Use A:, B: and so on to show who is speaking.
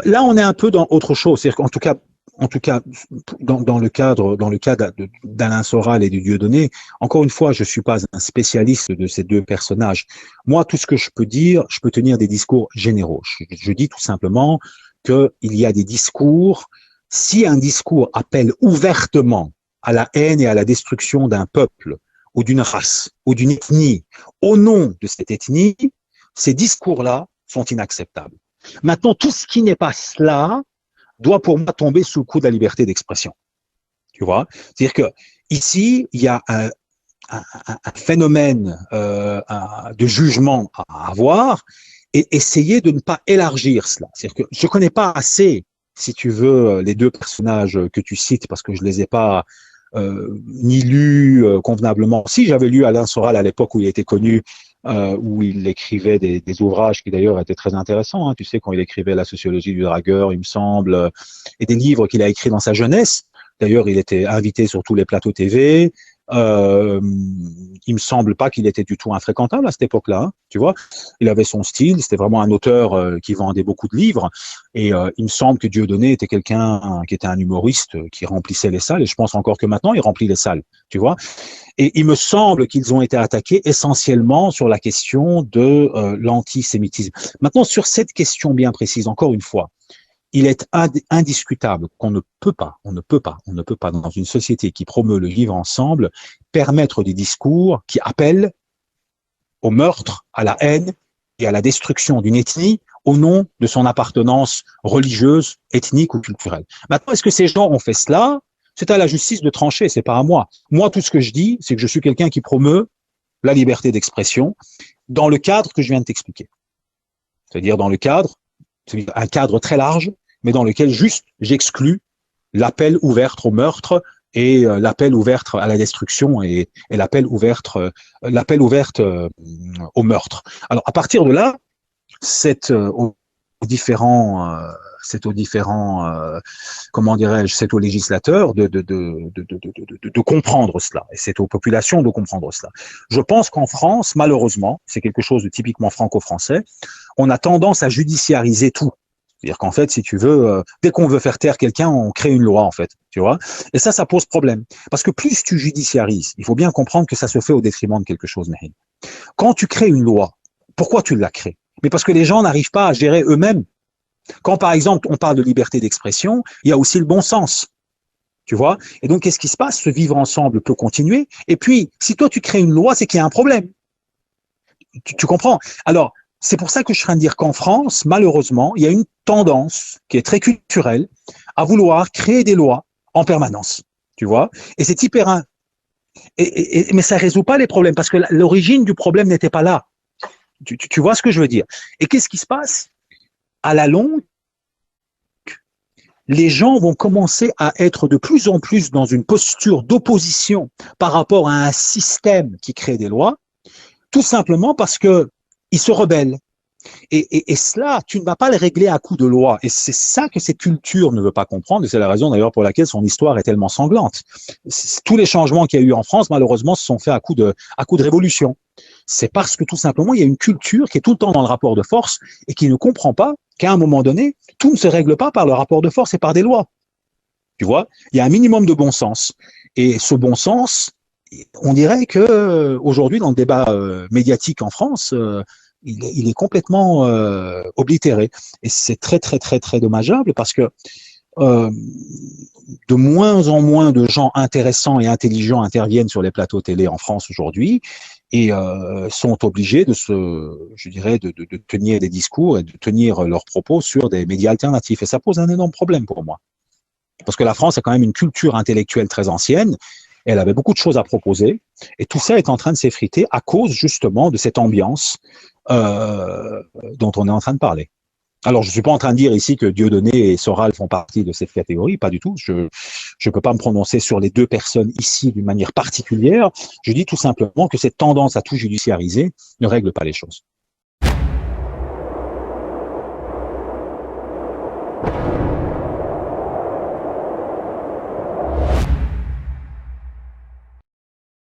A: Là, on est un peu dans autre chose. C'est-à-dire en tout cas, dans le cas d'Alain Soral et de Dieudonné, encore une fois, je suis pas un spécialiste de ces deux personnages. Moi, tout ce que je peux dire, je peux tenir des discours généraux. Je dis tout simplement qu'il y a des discours. Si un discours appelle ouvertement à la haine et à la destruction d'un peuple ou d'une race ou d'une ethnie, au nom de cette ethnie, ces discours-là sont inacceptables. Maintenant, tout ce qui n'est pas cela doit pour moi tomber sous le coup de la liberté d'expression. Tu vois? C'est-à-dire que ici, il y a un phénomène de jugement à avoir et essayer de ne pas élargir cela. C'est-à-dire que je connais pas assez, si tu veux, les deux personnages que tu cites parce que je les ai pas ni lus convenablement. Si j'avais lu Alain Soral à l'époque où il était connu, où il écrivait des ouvrages qui d'ailleurs étaient très intéressants. Hein, tu sais, quand il écrivait La sociologie du dragueur, il me semble, et des livres qu'il a écrits dans sa jeunesse. D'ailleurs, il était invité sur tous les plateaux TV. Il me semble pas qu'il était du tout infréquentable à cette époque-là. Hein, tu vois, il avait son style. C'était vraiment un auteur qui vendait beaucoup de livres. Et il me semble que Dieudonné était quelqu'un qui était un humoriste qui remplissait les salles. Et je pense encore que maintenant, il remplit les salles. Tu vois. Et il me semble qu'ils ont été attaqués essentiellement sur la question de l'antisémitisme. Maintenant, sur cette question bien précise, encore une fois, il est indiscutable qu'on ne peut pas, dans une société qui promeut le vivre ensemble, permettre des discours qui appellent au meurtre, à la haine et à la destruction d'une ethnie au nom de son appartenance religieuse, ethnique ou culturelle. Maintenant, est-ce que ces gens ont fait cela? C'est à la justice de trancher, c'est pas à moi. Moi, tout ce que je dis, c'est que je suis quelqu'un qui promeut la liberté d'expression dans le cadre que je viens de t'expliquer. C'est-à-dire dans le cadre, un cadre très large, mais dans lequel juste j'exclus l'appel ouvert au meurtre et l'appel ouvert à la destruction et l'appel ouvert au meurtre. Alors à partir de là, c'est aux différents comment dirais-je, c'est aux législateurs de comprendre cela, et c'est aux populations de comprendre cela. Je pense qu'en France, malheureusement, c'est quelque chose de typiquement franco-français, on a tendance à judiciariser tout. C'est-à-dire qu'en fait, si tu veux, dès qu'on veut faire taire quelqu'un, on crée une loi, en fait, tu vois. Et ça pose problème. Parce que plus tu judiciarises, il faut bien comprendre que ça se fait au détriment de quelque chose, Mehin. Quand tu crées une loi, pourquoi tu la crées? Mais parce que les gens n'arrivent pas à gérer eux-mêmes. Quand, par exemple, on parle de liberté d'expression, il y a aussi le bon sens. Tu vois? Et donc, qu'est-ce qui se passe? Ce vivre ensemble peut continuer. Et puis, si toi, tu crées une loi, c'est qu'il y a un problème. Tu comprends? Alors, c'est pour ça que je suis en train de dire qu'en France, malheureusement, il y a une tendance qui est très culturelle à vouloir créer des lois en permanence. Tu vois? Et c'est hyper... mais ça résout pas les problèmes parce que l'origine du problème n'était pas là. Tu vois ce que je veux dire? Et qu'est-ce qui se passe? À la longue, les gens vont commencer à être de plus en plus dans une posture d'opposition par rapport à un système qui crée des lois, tout simplement parce que ils se rebellent. Et cela, tu ne vas pas le régler à coup de loi. Et c'est ça que cette culture ne veut pas comprendre. Et c'est la raison d'ailleurs pour laquelle son histoire est tellement sanglante. Tous les changements qu'il y a eu en France, malheureusement, se sont faits à coup de révolution. C'est parce que tout simplement, il y a une culture qui est tout le temps dans le rapport de force et qui ne comprend pas qu'à un moment donné, tout ne se règle pas par le rapport de force et par des lois. Tu vois, il y a un minimum de bon sens. Et ce bon sens, on dirait que aujourd'hui, dans le débat médiatique en France, il est complètement oblitéré. Et c'est très, très, très, très dommageable parce que de moins en moins de gens intéressants et intelligents interviennent sur les plateaux télé en France aujourd'hui et sont obligés je dirais, de tenir des discours et de tenir leurs propos sur des médias alternatifs. Et ça pose un énorme problème pour moi. Parce que la France a quand même une culture intellectuelle très ancienne. Elle avait beaucoup de choses à proposer. Et tout ça est en train de s'effriter à cause justement de cette ambiance dont on est en train de parler. Alors, je ne suis pas en train de dire ici que Dieudonné et Soral font partie de cette catégorie, pas du tout. Je ne peux pas me prononcer sur les deux personnes ici d'une manière particulière. Je dis tout simplement que cette tendance à tout judiciariser ne règle pas les choses.